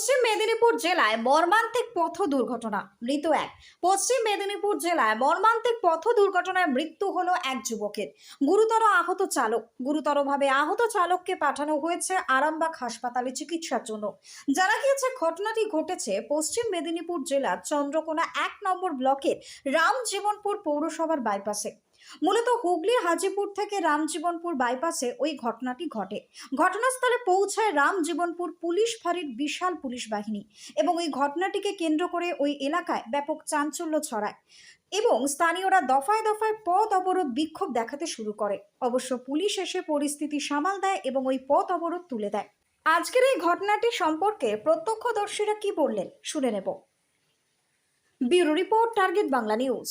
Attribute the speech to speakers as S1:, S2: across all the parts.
S1: পশ্চিম মেদিনীপুর জেলায় মর্মান্তিক পথ দুর্ঘটনা, মৃত এক। পশ্চিম মেদিনীপুর জেলায় মর্মান্তিক পথ দুর্ঘটনায় মৃত্যু হলো এক যুবকের। গুরুতরভাবে আহত চালককে পাঠানো হয়েছে আরামবাগ হাসপাতালে চিকিৎসার জন্য। জানা গিয়েছে ঘটনাটি ঘটেছে পশ্চিম মেদিনীপুর জেলার চন্দ্রকোনা 1 নম্বর ব্লকের রামজীবনপুর পৌরসভার বাইপাসে। মূলত হুগলি হাজিপুর থেকে রামজীবনপুর বাইপাসে ওই ঘটনাটি ঘটে। ঘটনাস্থলে পৌঁছায় রামজীবনপুর পুলিশ ফাঁড়ির বিশাল পুলিশ বাহিনী এবং এই ঘটনাটিকে কেন্দ্র করে ওই এলাকায় ব্যাপক চাঞ্চল্য ছড়ায় এবং স্থানীয়রা দফায় দফায় পথ অবরোধ বিক্ষোভ দেখাতে শুরু করে। অবশ্য পুলিশ এসে পরিস্থিতি সামাল দেয় এবং ওই পথ অবরোধ তুলে দেয়। আজকের এই ঘটনাটি সম্পর্কে প্রত্যক্ষদর্শীরা কি বললেন শুনে নেব। Bureau report, target Bangla news.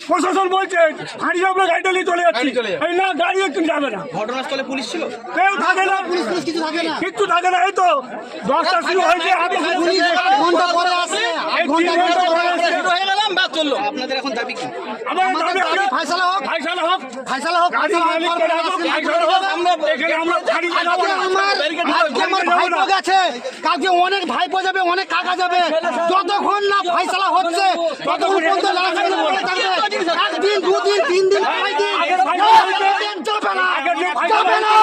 S2: প্রশাসন বলছে হাঁড়ি আমরা গাড়িটা নিয়ে চলে যাচ্ছি, না গাড়ি একটু যাবে না।
S3: ঘটনাস্থলে পুলিশ ছিল,
S2: কেউ থাকে না, কিচ্ছু থাকে না। এই তো 10টা শুরু হয়েছে,
S3: আপনাদের এখন দাবি কি?
S4: কালকে অনেক ভাইপো যাবে, অনেক কাকা যাবে, যতক্ষণ না ফয়সালা হচ্ছে ততক্ষণ পর্যন্ত একদিন, দুদিন, 3 দিন, 5 দিন যাবে না।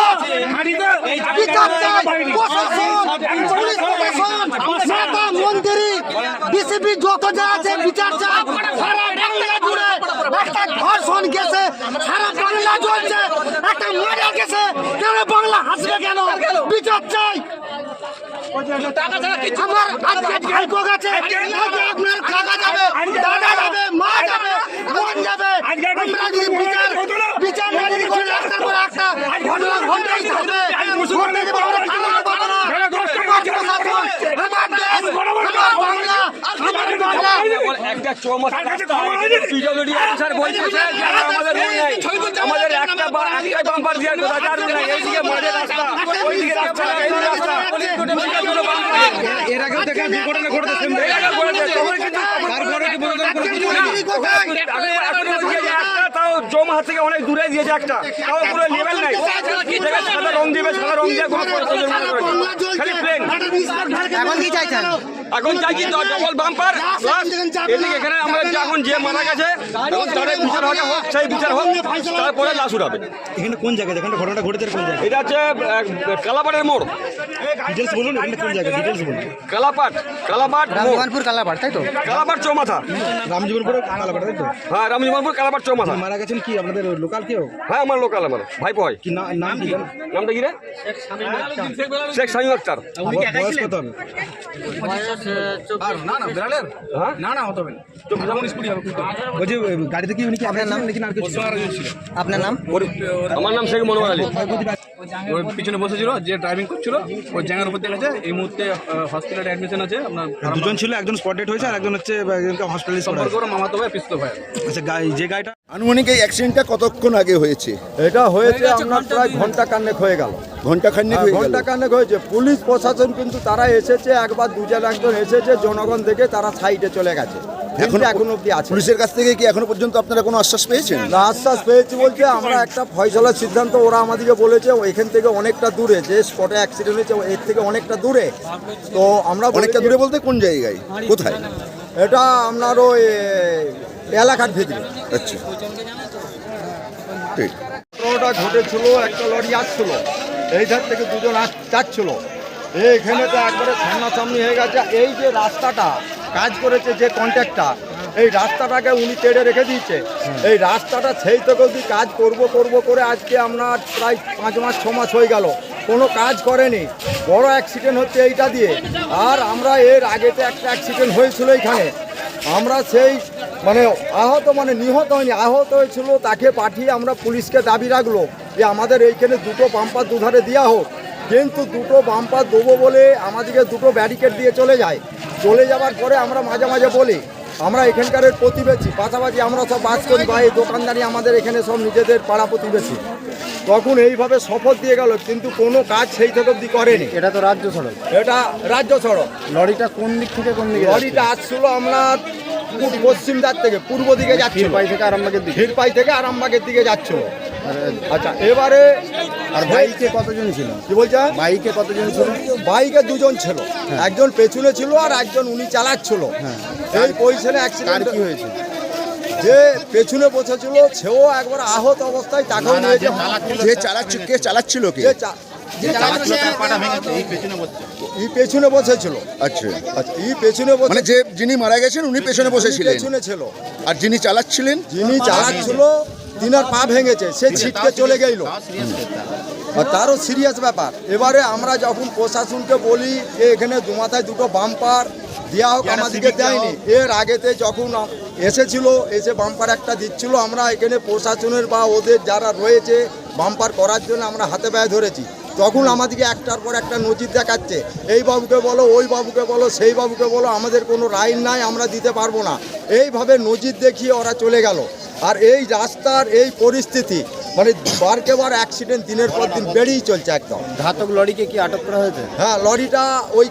S4: বিচার চাই প্রশাসন, পুলিশ প্রশাসন, নেতা মন্ত্রী, বিসিবি যত যা আছে বিচার চাই। সারা বাংলা জুড়ে একটা ধর্ষণ গেছে, সারা বাংলা চলছে, একটা মারা গেছে, কেন বাংলা হাসবে কেন? বিচার চাই। আমার আজকে ভাইপো গেছে, আপনার কাকা যাবে, দাদা যাবে, মা যাবে, বোন যাবে। আমরা যদি বিচার না যদি করে রাস্তার পর একটা ঘটনা ঘটেই থাকবে, ঘটে দেবো, আমরা থানা পাবো না। আমার দেশ, আমার বাংলা, আমার বাংলা।
S5: একটা চৌমাথা রাস্তা পিডব্লিউডি অফিসার বলছে যে আমাদের রুল নেই, আমাদের একটা বাম্পার দিয়ে এইদিকে মাঝে রাস্তা, ওইদিকে রাস্তা, এইদিকে রাস্তা।
S3: এর আগেও দেখা দুর্ঘটনা ঘটেছে,
S5: তাও চৌমাথা থেকে অনেক দূরে দিয়েছে, একটা তাও পুরো লেভেল নাই, সাদা রং দিবে, সাদা রং দিয়ে খালি প্লেন।
S3: এখন কি চাইছেন?
S5: এখন চাইছি ডবল বাম্পার প্লাস এদিকে এখানে আমাদের এখন যে মারা গেছে এখন তাদের বিচার হবে, হোক সেই বিচার হোক, তারপরে লাশ উঠাবে।
S3: এখানে কোন জায়গা, যেখানে ঘটনাটা ঘটেছে কোন জায়গা?
S5: এটা হচ্ছে কালাপাটের মোড়।
S3: ডিটেলস বলুন, এখানে কোন জায়গা ডিটেলস বলুন।
S5: কালাপাট
S3: রামজীবনপুর কালাপাট, তাই তো?
S5: কালাপাট চৌমাথা।
S3: রামজীবনপুর কালাপাট, তাই তো?
S5: হ্যাঁ, রামজীবনপুর কালাপাট চৌমাথা।
S3: মারা গেছেন কি আপনাদের লোকাল কেউ?
S5: হ্যাঁ, আমার লোকাল, আমার ভাইপো হয়।
S3: কি নাম কি?
S5: নামটা কি রে? শেখ শামীম আক্তার।
S3: বয়স কত হবে? বলছি গাড়িতে কি উনি কি আপনার নাম নাকি আর কিছু? আপনার নাম?
S5: আমার নাম শেখ মনোয়ার আলী।
S6: ওই পিছনে বসেছিল, যে ড্রাইভিং করছিল ওই জায়গার উপর দিয়ে গেছে। এই মুহূর্তে হসপিটালে অ্যাডমিশন আছে। আপনার
S3: দুজন ছিল, একজন স্পট ডেড হয়েছে আর একজন হচ্ছে হসপিটালে
S6: সম্পর্ক মামাতো ভাই, পিসতো ভাই।
S3: আচ্ছা, যে গাড়িটা
S7: আনুমানিক এই অ্যাক্সিডেন্টটা কতক্ষণ আগে হয়েছে?
S8: এটা হয়েছে আপনার প্রায় ঘন্টা খানেক হয়ে গেল।
S7: ঘন্টা
S8: খানেক হয়েছে। পুলিশ প্রশাসন কিন্তু তারা এসেছে, একবার দুজন একজন এসেছে, জনগণ থেকে তারা সাইডে চলে গেছে। এখন অব্দি আছে।
S7: পুলিশের কাছ থেকে কি এখনো পর্যন্ত আপনারা কোনো আশ্বাস পেয়েছেন?
S8: আশ্বাস পেয়েছি বলছে আমরা একটা ফয়সালার সিদ্ধান্ত, ওরা আমাদেরকে বলেছে এখান থেকে অনেকটা দূরে, যে স্পটে অ্যাক্সিডেন্ট হয়েছে এর থেকে অনেকটা দূরে। তো আমরা
S7: অনেকটা দূরে বলতে কোন জায়গায়, কোথায়?
S8: এটা আপনার ওই এলাকার ভিতরে।
S7: আচ্ছা, ঠিক।
S8: ঘটনাটা ঘটেছিল, একটা লরি আসছিল, এই ধার থেকে দুজন যাচ্ছিল, এইখানে তো একবারে সামনাসামনি হয়ে গেছে। এই যে রাস্তাটা কাজ করেছে যে কন্ট্রাক্টর, এই রাস্তাটাকে উনি তেড়ে রেখে দিয়েছে। এই রাস্তাটা সেই থেকে অবধি কাজ করব করে আজকে আমরা প্রায় 5 মাস 6 মাস হয়ে গেল, কোনো কাজ করেনি। বড় অ্যাক্সিডেন্ট হচ্ছে এইটা দিয়ে। আর আমরা এর আগেতে একটা অ্যাক্সিডেন্ট হয়েছিল এইখানে, আমরা সেই মানে নিহত হয়নি, আহত হয়েছিল, তাকে পাঠিয়ে আমরা পুলিশকে দাবি রাখলো যে আমাদের এইখানে দুটো বাম্পার দুধারে দেওয়া হোক। কিন্তু দুটো বাম্পার দেবো বলে আমাদেরকে দুটো ব্যারিকেড দিয়ে চলে যায়। চলে যাওয়ার পরে আমরা মাঝে মাঝে বলি আমরা এখানকার প্রতিবেশী, পাশাপাশি আমরা সব বাস করি বা এই দোকানদারি আমাদের এখানে সব নিজেদের পাড়া প্রতিবেশী। তখন এইভাবে শপথ দিয়ে গেল, কিন্তু কোনো কাজ সেই থেকে অবধি করেনি।
S3: এটা তো রাজ্য সড়ক।
S8: এটা রাজ্য সড়ক।
S3: লরিটা কোন দিক থেকে কোন দিকে?
S8: লরিটা আসছিল আমরা পশ্চিম দিক থেকে পূর্ব দিকে যাচ্ছিল,
S3: ক্ষীরপাই থেকে আরামবাগের দিকে।
S8: ক্ষীরপাই থেকে আরামবাগের দিকে যাচ্ছিল। আচ্ছা, এবারে
S3: আর বাইকে কতজন ছিল?
S8: কি বলছে?
S3: বাইকে কতজন ছিল?
S8: বাইকে দুজন ছিল, একজন পেছনে ছিল আর একজন উনি চালাচ্ছিল। এই পজিশনে অ্যাক্সিডেন্ট
S3: কি হয়েছে?
S8: যে পেছনে বসেছিল সেও একবার আহত অবস্থায়, তাকেও নিয়েছে।
S7: যে চালাচ্ছিল, কে চালাচ্ছিল কে?
S8: এই পেছনে বসেছিল।
S7: আচ্ছা,
S8: আচ্ছা, এই পেছনে বসে
S7: মানে যে যিনি মারা গেছেন উনি পেছনে বসেছিলেন,
S8: পেছনে ছিল।
S7: আর যিনি চালাচ্ছিলেন,
S8: যিনি চালাচ্ছিল তিনার পা ভেঙেছে, সে ছিটকে চলে গেল। আর তারও সিরিয়াস ব্যাপার। এবারে আমরা যখন প্রশাসনকে বলি যে এখানে দুমাথায় দুটো বাম্পার দেওয়া হোক, আমাদেরকে দেয়নি। এর আগেতে যখন এসেছিল, এসে বাম্পার একটা দিচ্ছিল, আমরা এখানে প্রশাসনের বা ওদের যারা রয়েছে বাম্পার করার জন্য আমরা হাতে পায়ে ধরেছি। তখন আমাদেরকে একটার পর একটা নজির দেখাচ্ছে, এই বাবুকে বলো, ওই বাবুকে বলো, সেই বাবুকে বলো, আমাদের কোনো রাইন নাই, আমরা দিতে পারবো না। এইভাবে নজির দেখিয়ে ওরা চলে গেল। আর এই রাস্তার এই পরিস্থিতি, মানে বারকে বার অ্যাক্সিডেন্ট দিনের পর দিন বেড়েই চলছে একদম।
S3: ঘাতক লরিকে কি আটক করা হয়েছে?
S8: হ্যাঁ, লরিটা ওইখানে